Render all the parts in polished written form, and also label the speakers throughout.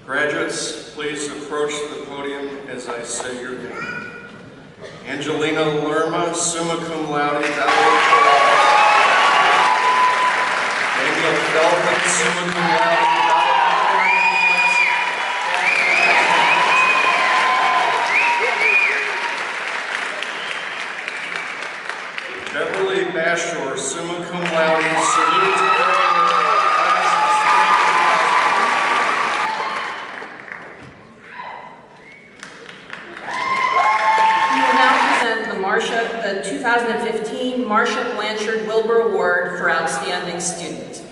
Speaker 1: Graduates, please approach the podium as I say your name. Angelina Lerma, summa cum laude, Daniel Feldman, summa cum laude, Beverly Bashor, summa cum laude, salute to
Speaker 2: the 2015 Marsha Blanchard Wilbur Award for Outstanding Student.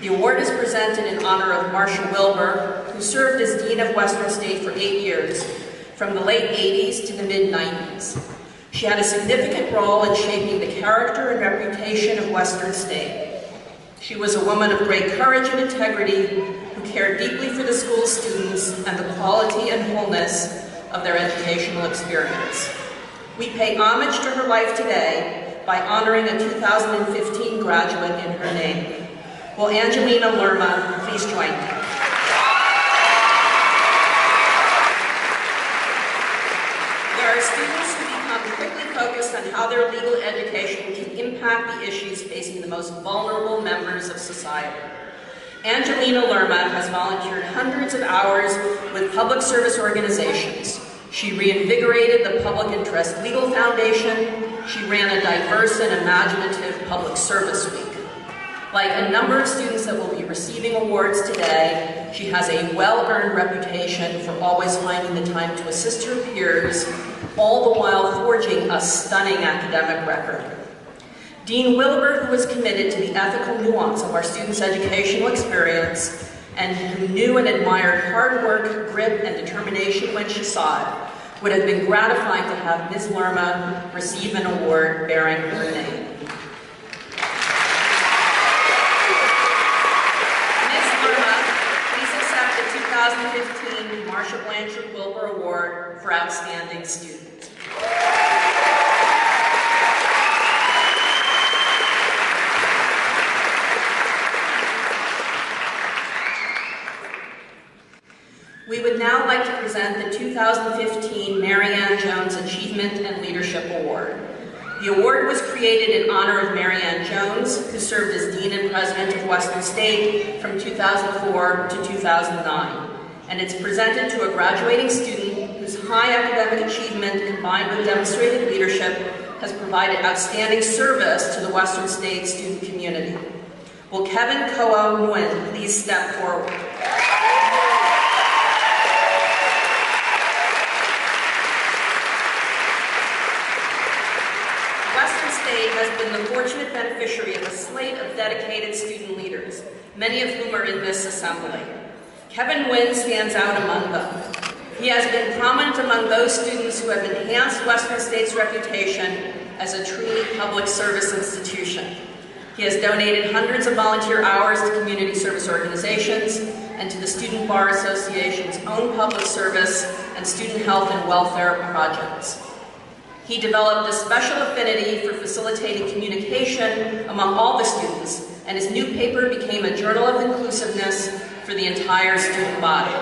Speaker 2: The award is presented in honor of Marsha Wilbur, who served as Dean of Western State for 8 years, from the late 80s to the mid-90s. She had a significant role in shaping the character and reputation of Western State. She was a woman of great courage and integrity who cared deeply for the school's students and the quality and wholeness of their educational experience. We pay homage to her life today by honoring a 2015 graduate in her name. Will Angelina Lerma please join me? There are students who become quickly focused on how their legal education can impact the issues facing the most vulnerable members of society. Angelina Lerma has volunteered hundreds of hours with public service organizations. She reinvigorated the Public Interest Legal Foundation. She ran a diverse and imaginative public service week. Like a number of students that will be receiving awards today, she has a well-earned reputation for always finding the time to assist her peers, all the while forging a stunning academic record. Dean Wilbur, who was committed to the ethical nuance of our students' educational experience, and who knew and admired hard work, grit, and determination when she saw it, would have been gratified to have Ms. Lerma receive an award bearing her name. Ms. Lerma, please accept the 2015 Marsha Blanchard Wilbur Award for Outstanding Student. We would now like to present the 2015 Mariana Jones Achievement and Leadership Award. The award was created in honor of Mariana Jones, who served as Dean and President of Western State from 2004 to 2009. And it's presented to a graduating student whose high academic achievement combined with demonstrated leadership has provided outstanding service to the Western State student community. Will Kevin Koa Winn please step forward? Has been the fortunate beneficiary of a slate of dedicated student leaders, many of whom are in this assembly. Kevin Winn stands out among them. He has been prominent among those students who have enhanced Western State's reputation as a truly public service institution. He has donated hundreds of volunteer hours to community service organizations and to the Student Bar Association's own public service and student health and welfare projects. He developed a special affinity for facilitating communication among all the students, and his new paper became a journal of inclusiveness for the entire student body.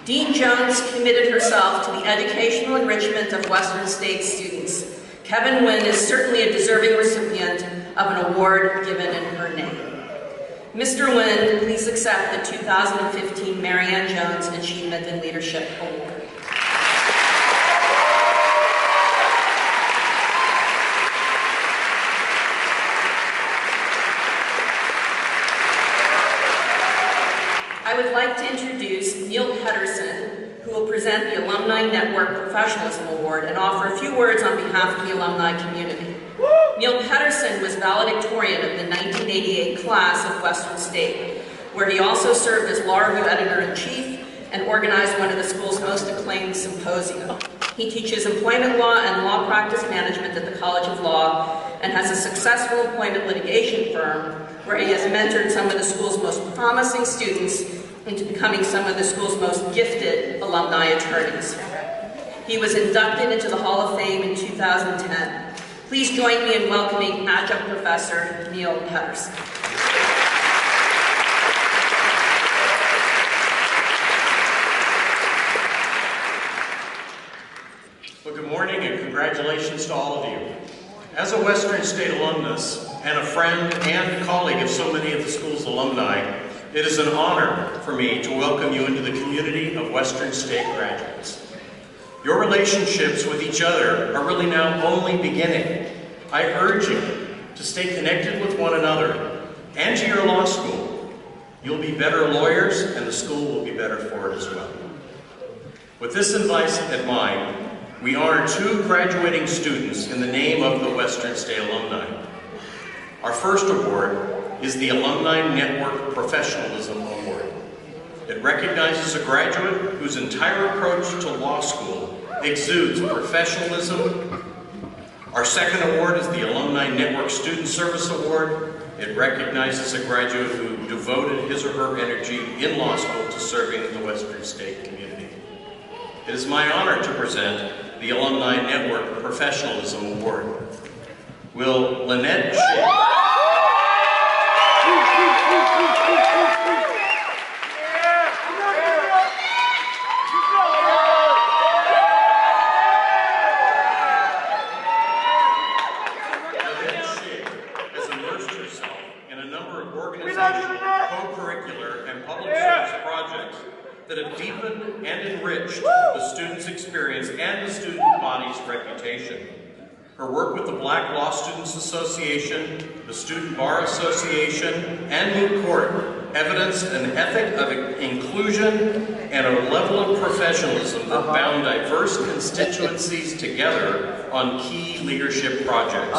Speaker 2: Dean Jones committed herself to the educational enrichment of Western State students. Kevin Winn is certainly a deserving recipient of an award given in her name. Mr. Winn, please accept the 2015 Mariana Jones Achievement and Leadership Award. I would like to introduce Neil Patterson, who will present the Alumni Network Professionalism Award and offer a few words on behalf of the alumni community. Neil Patterson was valedictorian of the 1988 class of Western State, where he also served as law review editor-in-chief and organized one of the school's most acclaimed symposia. He teaches employment law and law practice management at the College of Law and has a successful employment litigation firm where he has mentored some of the school's most promising students into becoming some of the school's most gifted alumni attorneys. He was inducted into the Hall of Fame in 2010. Please join me in welcoming Adjunct Professor Neil Patterson.
Speaker 3: As a Western State alumnus and a friend and colleague of so many of the school's alumni, it is an honor for me to welcome you into the community of Western State graduates. Your relationships with each other are really now only beginning. I urge you to stay connected with one another and to your law school. You'll be better lawyers, and the school will be better for it as well. With this advice in mind, we honor 2 graduating students in the name of the Western State Alumni. Our first award is the Alumni Network Professionalism Award. It recognizes a graduate whose entire approach to law school exudes professionalism. Our second award is the Alumni Network Student Service Award. It recognizes a graduate who devoted his or her energy in law school to serving the Western State community. It is my honor to present the Alumni Network Professionalism Award. Will Lynette Shea has immersed herself in a number of organizational, co-curricular, and public service projects that have deepened and enriched the student's experience and the student body's reputation. Her work with the Black Law Students Association, the Student Bar Association, and Moot Court evidenced an ethic of inclusion and a level of professionalism that bound diverse constituencies together on key leadership projects.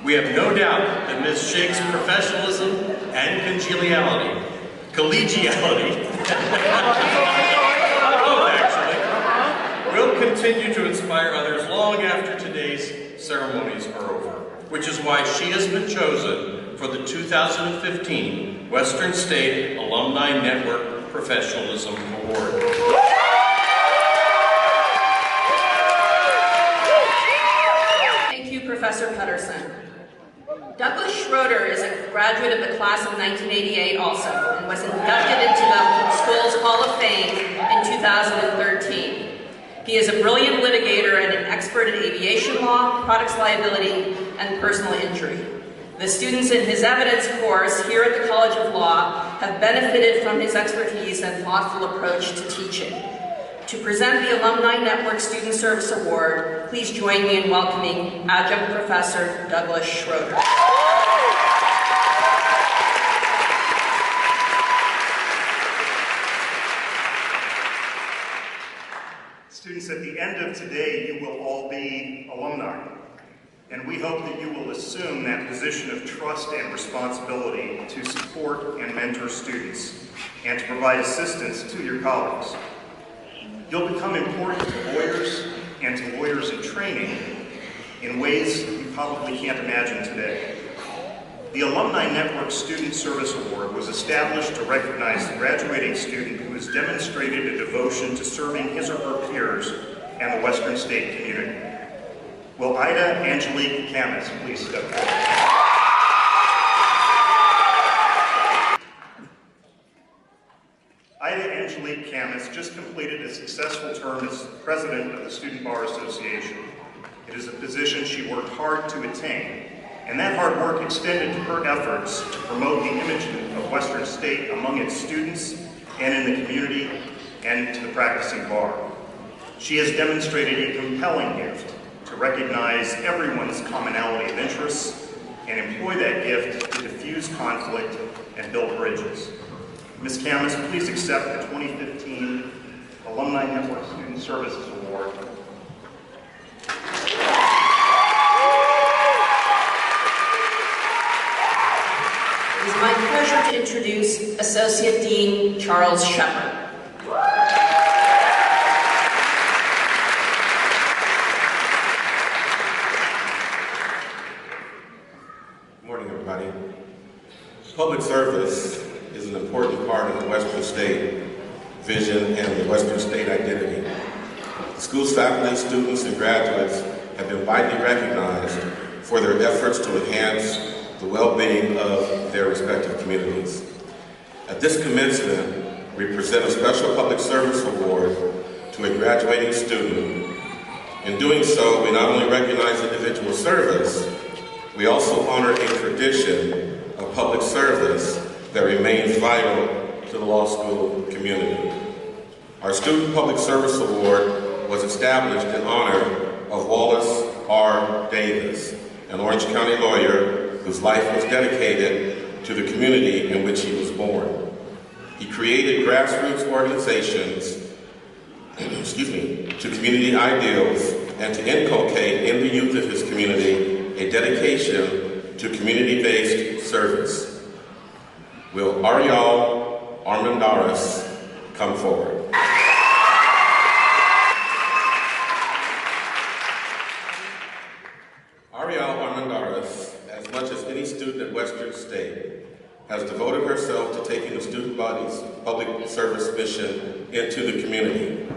Speaker 3: We have no doubt that Ms. Shake's professionalism and collegiality, will continue to inspire others long after today's ceremonies are over, which is why she has been chosen for the 2015 Western State Alumni Network Professionalism Award.
Speaker 2: Thank you, Professor Patterson. Douglas Schroeder is a graduate of the class of 1988 also, and was inducted into the school's Hall of Fame in 2013. He is a brilliant litigator and an expert in aviation law, products liability, and personal injury. The students in his evidence course here at the College of Law have benefited from his expertise and thoughtful approach to teaching. To present the Alumni Network Student Service Award, please join me in welcoming Adjunct Professor Douglas Schroeder.
Speaker 4: Students, at the end of today, you will all be alumni, and we hope that you will assume that position of trust and responsibility to support and mentor students and to provide assistance to your colleagues. You'll become important to lawyers and to lawyers in training in ways you probably can't imagine today. The Alumni Network Student Service Award was established to recognize the graduating student who has demonstrated a devotion to serving his or her peers and the Western State community. Will Ida Angelique Kamath please step forward? Ida Angelique Kamath just completed a successful term as president of the Student Bar Association. It is a position she worked hard to attain, and that hard work extended to her efforts to promote the image of Western State among its students and in the community and to the practicing bar. She has demonstrated a compelling gift to recognize everyone's commonality of interests and employ that gift to diffuse conflict and build bridges. Ms. Kamath, please accept the 2015 Alumni Network Student Services Award.
Speaker 2: It is my pleasure to introduce Associate Dean Charles Shepard.
Speaker 5: Good morning, everybody. Public service is an important part of the Western State vision and the Western State identity. The school's faculty, students, and graduates have been widely recognized for their efforts to enhance the well-being of their respective communities. At this commencement, we present a special public service award to a graduating student In doing so, we not only recognize individual service, we also honor a tradition of public service that remains vital to the law school community. Our Student Public Service Award was established in honor of Wallace R. Davis, an Orange County lawyer whose life was dedicated to the community in which he was born. He created grassroots organizations to community ideals and to inculcate in the youth of his community a dedication to community-based service. Will Ariel Armendariz come forward? Ariel Armendariz, as much as any student at Western State, has devoted herself to taking the student body's public service mission into the community.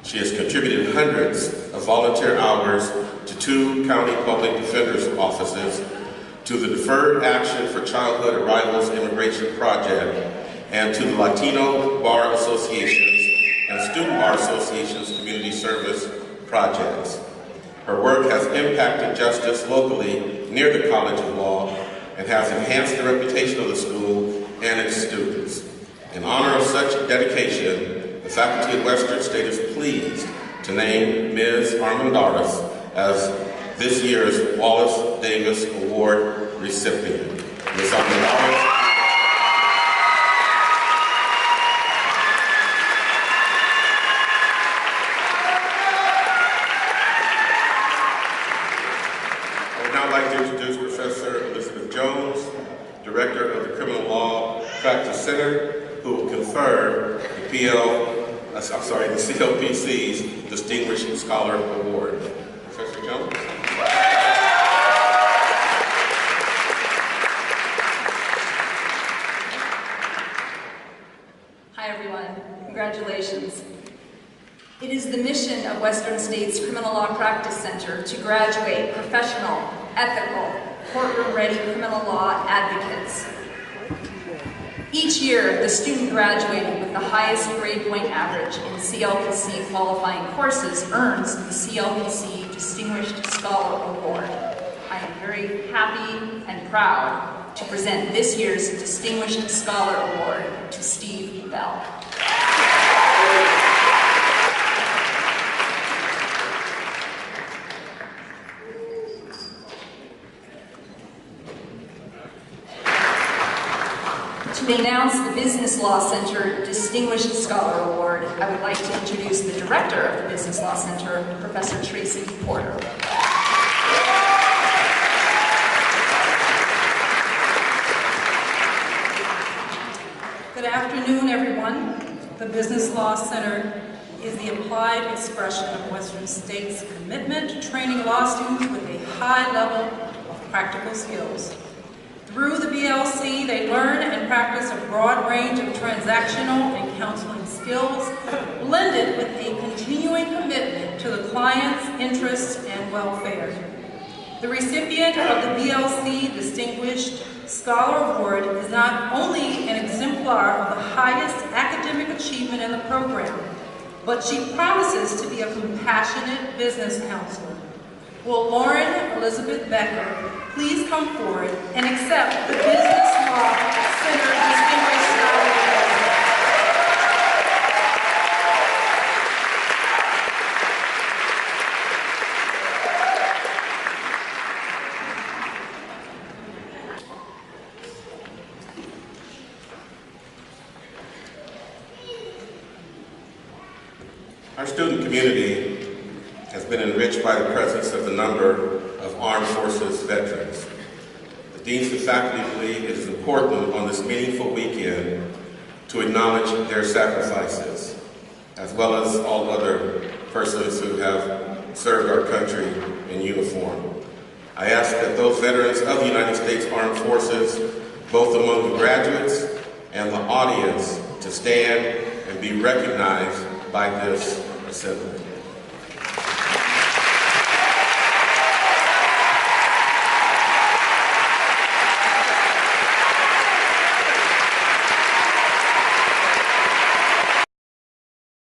Speaker 5: She has contributed hundreds of volunteer hours to 2 county public defenders' offices, to the Deferred Action for Childhood Arrivals Immigration Project, and to the Latino Bar Association's and Student Bar Association's community service projects. Her work has impacted justice locally near the College of Law and has enhanced the reputation of the school and its students. In honor of such dedication, the faculty at Western State is pleased to name Ms. Armendariz as this year's Wallace Davis Award recipient. Ms. Armendariz. I would now like to introduce Professor Elizabeth Jones, Director of the Criminal Law Practice Center, who will confer the CLPC's Distinguished Scholar Award. Professor Jones.
Speaker 6: Hi everyone, congratulations. It is the mission of Western State's Criminal Law Practice Center to graduate professional, ethical, courtroom-ready criminal law advocates. Each year, the student graduating with the highest grade point average in CLPC qualifying courses earns the CLPC Distinguished Scholar Award. I am very happy and proud to present this year's Distinguished Scholar Award to Steve Bell. To announce the Business Law Center Distinguished Scholar Award, I would like to introduce the Director of the Business Law Center, Professor Tracy Porter.
Speaker 7: Good afternoon, everyone. The Business Law Center is the applied expression of Western State's commitment to training law students with a high level of practical skills. Through the BLC, they learn and practice a broad range of transactional and counseling skills, blended with a continuing commitment to the client's interests and welfare. The recipient of the BLC Distinguished Scholar Award is not only an exemplar of the highest academic achievement in the program, but she promises to be a compassionate business counselor. Will Lauren Elizabeth Becker please come forward and accept the Business Law Center Distinguished Scholar Award?
Speaker 5: Our student community has been enriched by the presence of a number of armed forces veterans. The Deans and faculty believe it is important on this meaningful weekend to acknowledge their sacrifices, as well as all other persons who have served our country in uniform. I ask that those veterans of the United States Armed Forces, both among the graduates and the audience, to stand and be recognized by this assembly.